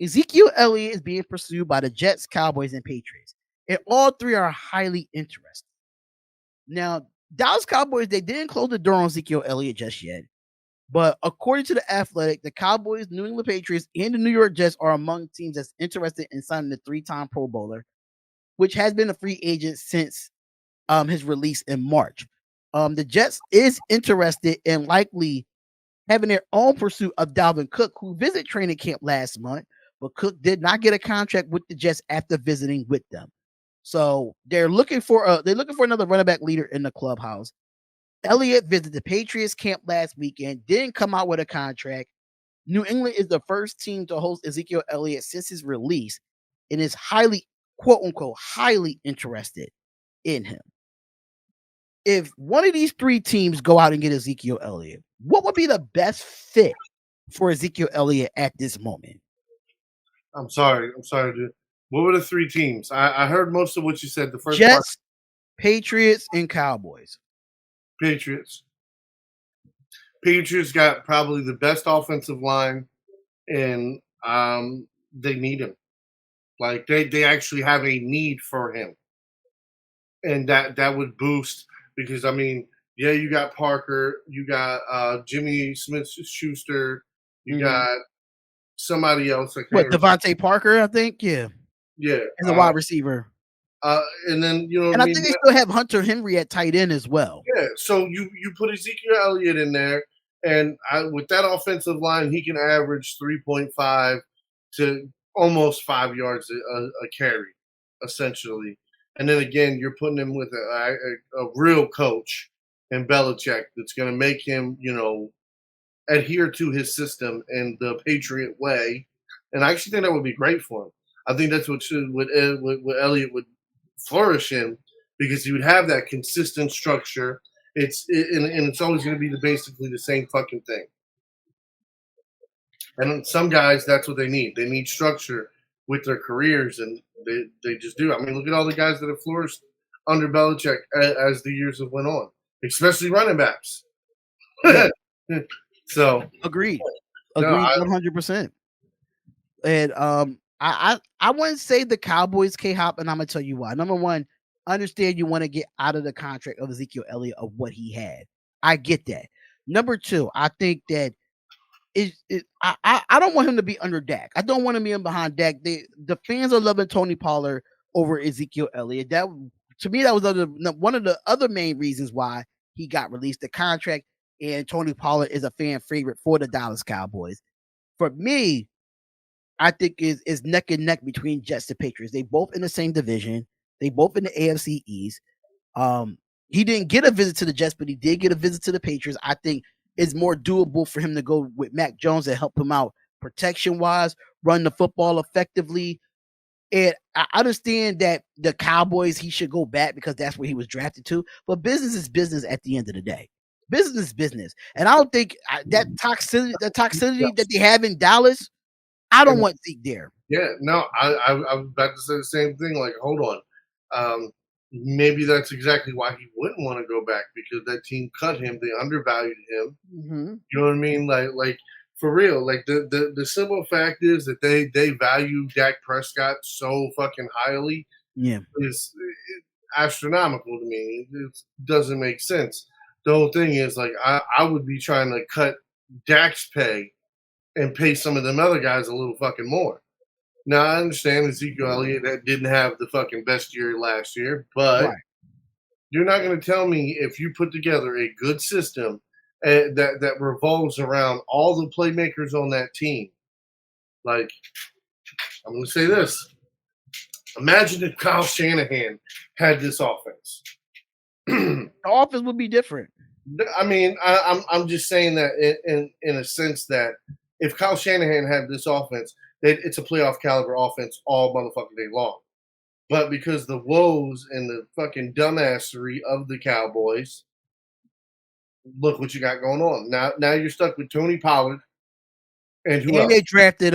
Ezekiel Elliott is being pursued by the Jets, Cowboys, and Patriots, and all three are highly interested. Now, Dallas Cowboys, they didn't close the door on Ezekiel Elliott just yet, but according to the Athletic, the Cowboys, New England Patriots, and the New York Jets are among teams that's interested in signing the three-time Pro Bowler, which has been a free agent since his release in March. The Jets is interested in likely having their own pursuit of Dalvin Cook, who visited training camp last month, but Cook did not get a contract with the Jets after visiting with them. So they're looking for another running back leader in the clubhouse. Elliott visited the Patriots camp last weekend, didn't come out with a contract. New England is the first team to host Ezekiel Elliott since his release and is highly, quote unquote, highly interested in him. If one of these three teams go out and get Ezekiel Elliott, what would be the best fit for Ezekiel Elliott at this moment? I'm sorry, dude. What were the three teams? I heard most of what you said. The first Jets, part. Patriots, and Cowboys. Patriots. Patriots got probably the best offensive line, and they need him. Like they actually have a need for him, and that would boost because I mean, yeah, you got Parker, you got Jimmy Smith-Schuster, you got somebody else. What, Devontae Parker? I think, yeah, as a wide receiver. And then and I think they still have Hunter Henry at tight end as well. Yeah, so you put Ezekiel Elliott in there, and with that offensive line, he can average 3.5 to almost 5 yards a carry, essentially. And then again, you're putting him with a real coach in Belichick that's going to make him, adhere to his system and the Patriot way. And I actually think that would be great for him. I think that's what Elliott would flourish in, because he would have that consistent structure. And it's always going to be basically the same fucking thing. And some guys, that's what they need. They need structure with their careers, and they just do. I mean, look at all the guys that have flourished under Belichick as the years have went on, especially running backs. So agreed 100%. And I wouldn't say the Cowboys, K-Hop, and I'm gonna tell you why. Number one, understand you want to get out of the contract of Ezekiel Elliott of what he had. I get that. Number two, I think that I don't want him to be under Dak. I don't want him to be behind Dak. The fans are loving Tony Pollard over Ezekiel Elliott. That, to me, that was one of the other main reasons why he got released. The contract, and Tony Pollard is a fan favorite for the Dallas Cowboys. For me, I think is neck and neck between Jets and Patriots. They both in the same division. They both in the AFC East. He didn't get a visit to the Jets, but he did get a visit to the Patriots. I think it's more doable for him to go with Mac Jones and help him out protection-wise, run the football effectively. And I understand that the Cowboys, he should go back because that's where he was drafted to. But business is business at the end of the day. Business is business. And I don't think that toxicity that they have in Dallas, I don't want Zeke there. Yeah, no, I was about to say the same thing. Like, hold on. Maybe that's exactly why he wouldn't want to go back, because that team cut him. They undervalued him. Mm-hmm. You know what I mean? Like for real. Like the simple fact is that they value Dak Prescott so fucking highly. Yeah, is astronomical to me. It doesn't make sense. The whole thing is like I would be trying to cut Dak's pay and pay some of them other guys a little fucking more. Now, I understand Ezekiel Elliott that didn't have the fucking best year last year, but you're not going to tell me if you put together a good system that revolves around all the playmakers on that team. Like, I'm going to say this. Imagine if Kyle Shanahan had this offense. The offense would be different. I mean, I'm just saying that in a sense that if Kyle Shanahan had this offense, it's a playoff caliber offense all motherfucking day long. But because the woes and the fucking dumbassery of the Cowboys, look what you got going on. Now you're stuck with Tony Pollard and who else? They drafted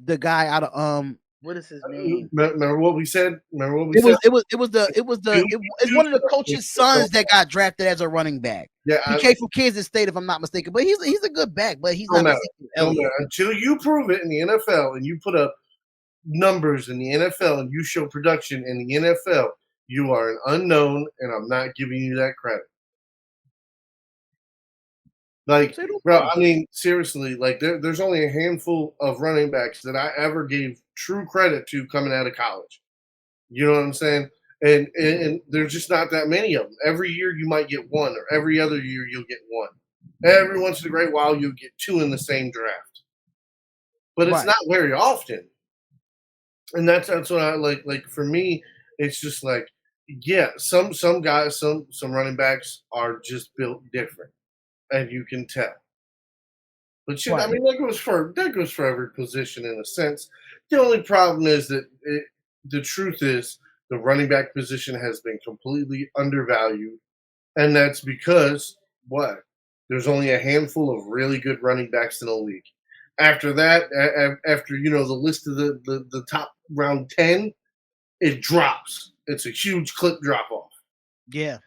the guy out of What is his name? Remember what we said? Remember what we It said? was it's one of the coach's sons that got drafted as a running back. He Yeah, came from Kansas State, if I'm not mistaken, but he's a good back, but he's don't not matter. Ezekiel Don't Elliott. matter. Until you prove it in the NFL and you put up numbers in the NFL and you show production in the NFL, you are an unknown, and I'm not giving you that credit. Like, Say no bro, more. I mean, seriously, like there's only a handful of running backs that I ever gave true credit to coming out of college. You know what I'm saying? And there's just not that many of them. Every year you might get one, or every other year you'll get one. Every once in a great while you'll get two in the same draft, but it's Right. not very often. And that's what I like. Like for me, it's just like, yeah, some guys, some running backs are just built different, and you can tell. But shit, I Right. mean, that goes for every position in a sense. The only problem is that the truth is the running back position has been completely undervalued, and that's because what? There's only a handful of really good running backs in the league. After that, after the list of the top round 10, it drops. It's a huge clip drop off Yeah.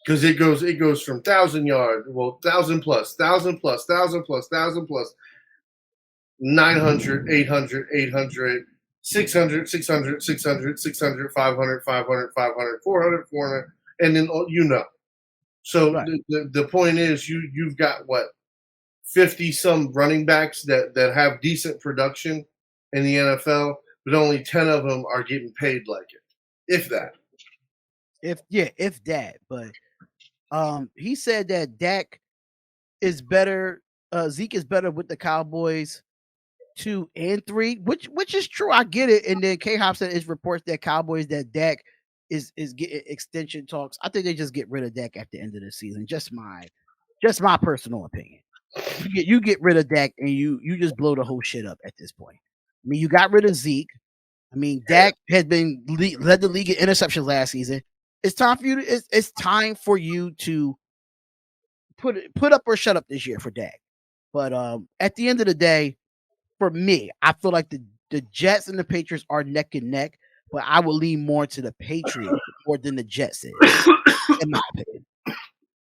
because it goes from 1,000 yards, well, 1,000 plus, 1,000 plus, 1,000 plus, 1,000 plus, 900, 800, 800, 600, 600, 600, 600, 500, 500, 500, 400, 400, and then So Right. the point is you've got what, 50 some running backs that have decent production in the NFL, but only 10 of them are getting paid like it, if that. If that, but he said that Dak is better, Zeke is better with the Cowboys 2 and 3, which is true. I get it. And then K Hop said it's reports that Cowboys that Dak is getting extension talks. I think they just get rid of Dak at the end of the season. Just my personal opinion. You get rid of Dak and you just blow the whole shit up at this point. I mean, you got rid of Zeke. I mean, Dak has been led the league in interceptions last season. It's time for you to put up or shut up this year for Dak. But at the end of the day, for me, I feel like the Jets and the Patriots are neck and neck, but I would lean more to the Patriots more than the Jets is, in my opinion.